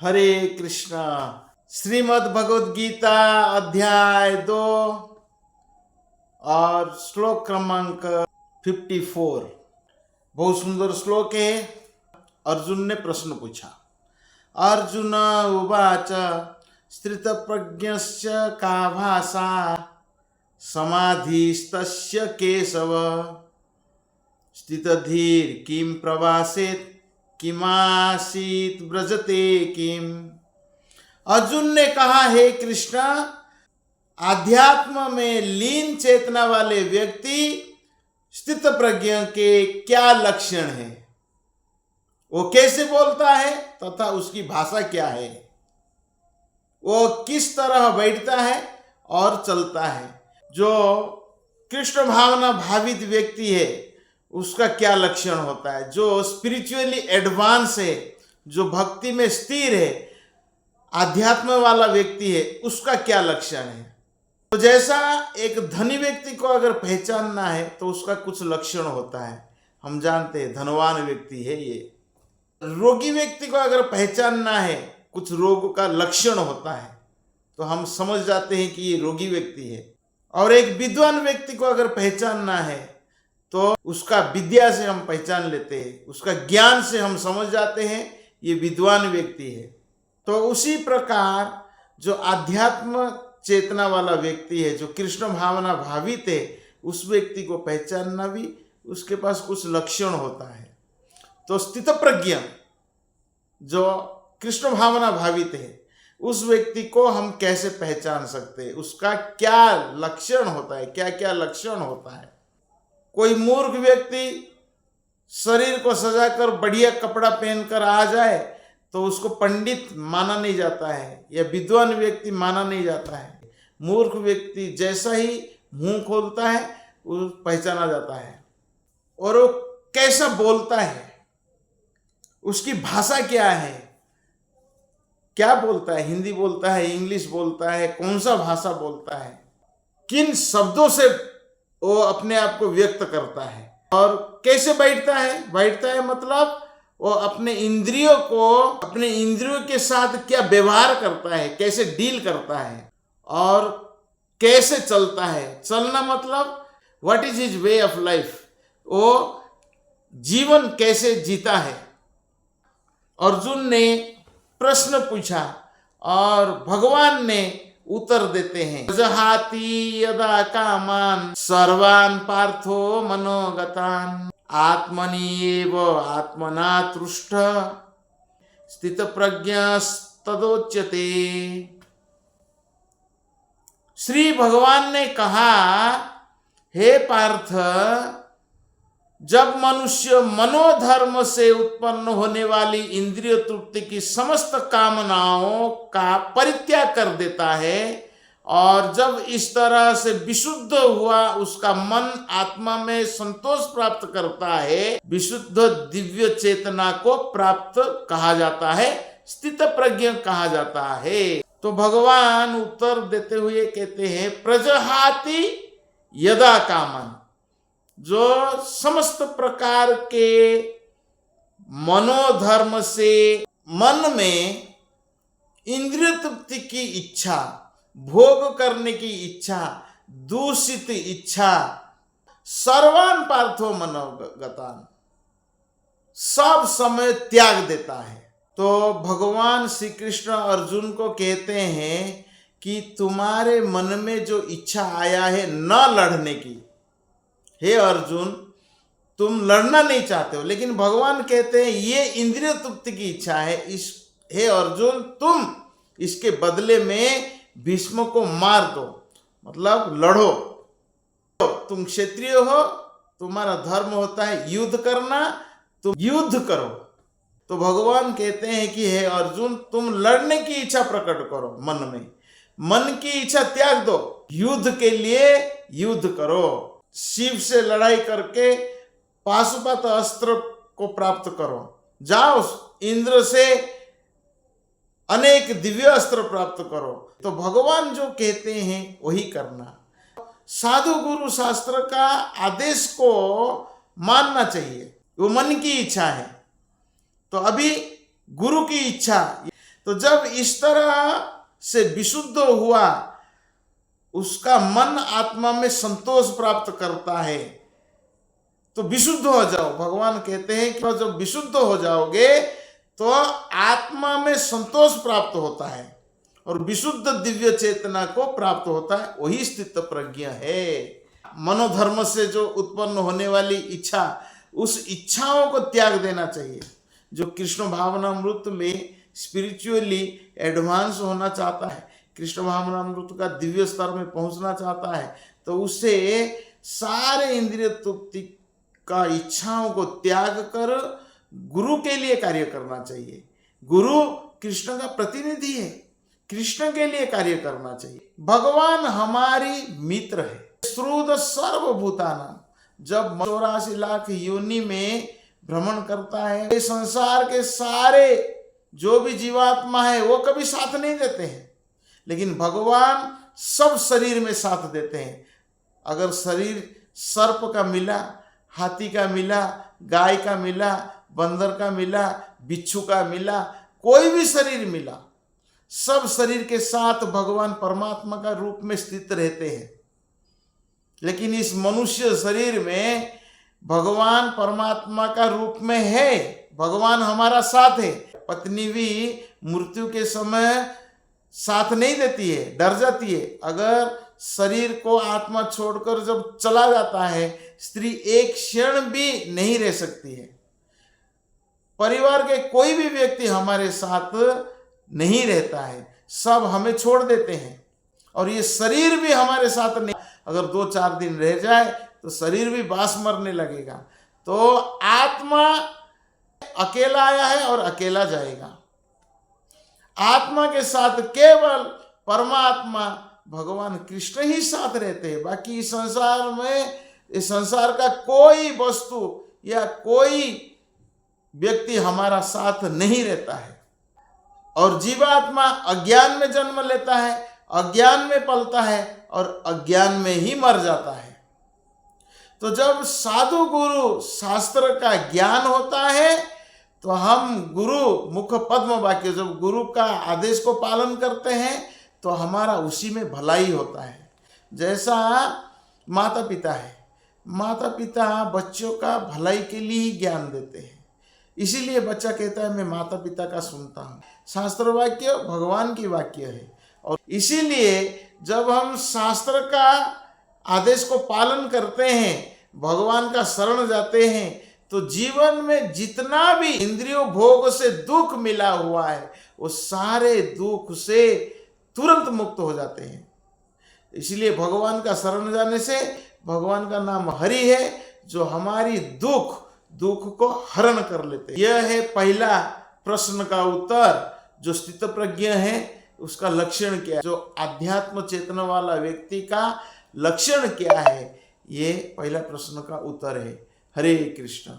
हरे कृष्णा। श्रीमद् भगवद गीता अध्याय 2 और श्लोक क्रमांक 54। बहुत सुंदर श्लोक है। अर्जुन ने प्रश्न पूछा। अर्जुन उवाच स्थितप्रज्ञस्य का भाषा समाधिस्तस्य केशव स्थितधीर किं प्रवासेत किमासीत व्रजते किम। अर्जुन ने कहा, हे कृष्णा, आध्यात्म में लीन चेतना वाले व्यक्ति स्थित प्रज्ञ के क्या लक्षण है, वो कैसे बोलता है तथा उसकी भाषा क्या है, वो किस तरह बैठता है और चलता है। जो कृष्ण भावना भावित व्यक्ति है उसका क्या लक्षण होता है, जो स्पिरिचुअली एडवांस है, जो भक्ति में स्थिर है, आध्यात्म वाला व्यक्ति है, उसका क्या लक्षण है। तो जैसा एक धनी व्यक्ति को अगर पहचानना है तो उसका कुछ लक्षण होता है। हम जानते हैं धनवान व्यक्ति है ये। रोगी व्यक्ति को अगर पहचानना है, कुछ रोग का लक्षण होता है तो हम समझ जाते हैं कि ये रोगी व्यक्ति है। और एक विद्वान व्यक्ति को अगर पहचानना है तो उसका विद्या से हम पहचान लेते हैं, उसका ज्ञान से हम समझ जाते हैं ये विद्वान व्यक्ति है। तो उसी प्रकार जो आध्यात्म चेतना वाला व्यक्ति है, जो कृष्ण भावना भावित है, उस व्यक्ति को पहचानना भी उसके पास कुछ लक्षण होता है। तो स्थित प्रज्ञ जो कृष्ण भावना भावित है उस व्यक्ति को हम कैसे पहचान सकते हैं, उसका क्या लक्षण होता है, क्या क्या लक्षण होता है। कोई मूर्ख व्यक्ति शरीर को सजाकर बढ़िया कपड़ा पहनकर आ जाए तो उसको पंडित माना नहीं जाता है या विद्वान व्यक्ति माना नहीं जाता है। मूर्ख व्यक्ति जैसा ही मुंह खोलता है वो पहचाना जाता है। और वो कैसा बोलता है, उसकी भाषा क्या है, क्या बोलता है, हिंदी बोलता है, इंग्लिश बोलता है, कौन सा भाषा बोलता है, किन शब्दों से वो अपने आप को व्यक्त करता है, और कैसे बैठता है मतलब वो अपने इंद्रियों के साथ क्या व्यवहार करता है, कैसे डील करता है, और कैसे चलता है। चलना मतलब what is his way of life, वो जीवन कैसे जीता है। अर्जुन ने प्रश्न पूछा और भगवान ने उत्तर देते हैं। जहाति यदा कामान सर्वान पार्थो मनोगतान आत्मनि एव आत्मना तुष्ट स्थित प्रज्ञस्तदोच्यते। श्री भगवान ने कहा, हे पार्थ, जब मनुष्य मनोधर्म से उत्पन्न होने वाली इंद्रिय तृप्ति की समस्त कामनाओं का परित्याग कर देता है और जब इस तरह से विशुद्ध हुआ उसका मन आत्मा में संतोष प्राप्त करता है, विशुद्ध दिव्य चेतना को प्राप्त कहा जाता है, स्थित प्रज्ञ कहा जाता है। तो भगवान उत्तर देते हुए कहते हैं, प्रजहाति यदा कामन, जो समस्त प्रकार के मनोधर्म से मन में इंद्रिय तृप्ति की इच्छा, भोग करने की इच्छा, दूषित इच्छा, सर्वान पार्थो मनोगतान, सब समय त्याग देता है। तो भगवान श्री कृष्ण अर्जुन को कहते हैं कि तुम्हारे मन में जो इच्छा आया है न लड़ने की, हे अर्जुन, तुम लड़ना नहीं चाहते हो, लेकिन भगवान कहते हैं ये इंद्रिय तृप्ति की इच्छा है, हे अर्जुन, तुम इसके बदले में भीष्म को मार दो, मतलब लड़ो। तुम क्षत्रिय हो, तुम्हारा धर्म होता है युद्ध करना, तुम युद्ध करो। तो भगवान कहते हैं कि हे अर्जुन, तुम लड़ने की इच्छा प्रकट करो, मन की इच्छा त्याग दो, युद्ध के लिए युद्ध करो, शिव से लड़ाई करके पाशुपत अस्त्र को प्राप्त करो, जाओ इंद्र से अनेक दिव्य अस्त्र प्राप्त करो। तो भगवान जो कहते हैं वही करना। साधु गुरु शास्त्र का आदेश को मानना चाहिए, वो मन की इच्छा है। तो अभी गुरु की इच्छा, तो जब इस तरह से विशुद्ध हुआ, उसका मन आत्मा में संतोष प्राप्त करता है, तो विशुद्ध हो जाओ। भगवान कहते हैं कि जब विशुद्ध हो जाओगे तो आत्मा में संतोष प्राप्त होता है और विशुद्ध दिव्य चेतना को प्राप्त होता है, वही स्थित प्रज्ञ है। मनोधर्म से जो उत्पन्न होने वाली इच्छा, उस इच्छाओं को त्याग देना चाहिए। जो कृष्ण भावनामृत में स्पिरिचुअली एडवांस होना चाहता है, कृष्ण भावनामृत का दिव्य स्तर में पहुंचना चाहता है, तो उसे सारे इंद्रिय तृप्ति का इच्छाओं को त्याग कर गुरु के लिए कार्य करना चाहिए। गुरु कृष्ण का प्रतिनिधि है, कृष्ण के लिए कार्य करना चाहिए। भगवान हमारी मित्र है। श्रुत सर्वभूतानां, जब 84 लाख योनि में भ्रमण करता है, संसार के सारे जो भी जीवात्मा है वो कभी साथ नहीं देते हैं, लेकिन भगवान सब शरीर में साथ देते हैं। अगर शरीर सर्प का मिला, हाथी का मिला, गाय का मिला, बंदर का मिला, बिच्छू का मिला, कोई भी शरीर मिला, सब शरीर के साथ भगवान परमात्मा का रूप में स्थित रहते हैं। लेकिन इस मनुष्य शरीर में भगवान परमात्मा का रूप में है, भगवान हमारा साथ है। पत्नी भी मृत्यु के समय साथ नहीं देती है, डर जाती है। अगर शरीर को आत्मा छोड़कर जब चला जाता है, स्त्री एक क्षण भी नहीं रह सकती है। परिवार के कोई भी व्यक्ति हमारे साथ नहीं रहता है, सब हमें छोड़ देते हैं। और ये शरीर भी हमारे साथ नहीं, अगर 2-4 दिन रह जाए तो शरीर भी बास मरने लगेगा। तो आत्मा अकेला आया है और अकेला जाएगा। आत्मा के साथ केवल परमात्मा भगवान कृष्ण ही साथ रहते हैं। बाकी इस संसार में, इस संसार का कोई वस्तु या कोई व्यक्ति हमारा साथ नहीं रहता है। और जीवात्मा अज्ञान में जन्म लेता है, अज्ञान में पलता है और अज्ञान में ही मर जाता है। तो जब साधु गुरु शास्त्र का ज्ञान होता है तो हम गुरु मुख पद्म वाक्य, जब गुरु का आदेश को पालन करते हैं तो हमारा उसी में भलाई होता है। जैसा माता पिता है, माता पिता बच्चों का भलाई के लिए ही ज्ञान देते हैं, इसीलिए बच्चा कहता है मैं माता पिता का सुनता हूँ। शास्त्र वाक्य भगवान की वाक्य है, और इसीलिए जब हम शास्त्र का आदेश को पालन करते हैं, भगवान का शरण जाते हैं, तो जीवन में जितना भी इंद्रियों भोग से दुख मिला हुआ है वो सारे दुख से तुरंत मुक्त हो जाते हैं। इसलिए भगवान का शरण जाने से, भगवान का नाम हरि है जो हमारी दुख को हरण कर लेते हैं। यह है पहला प्रश्न का उत्तर। जो स्थित प्रज्ञ है उसका लक्षण क्या है, जो आध्यात्म चेतना वाला व्यक्ति का लक्षण क्या है, ये पहला प्रश्न का उत्तर है। हरे कृष्ण।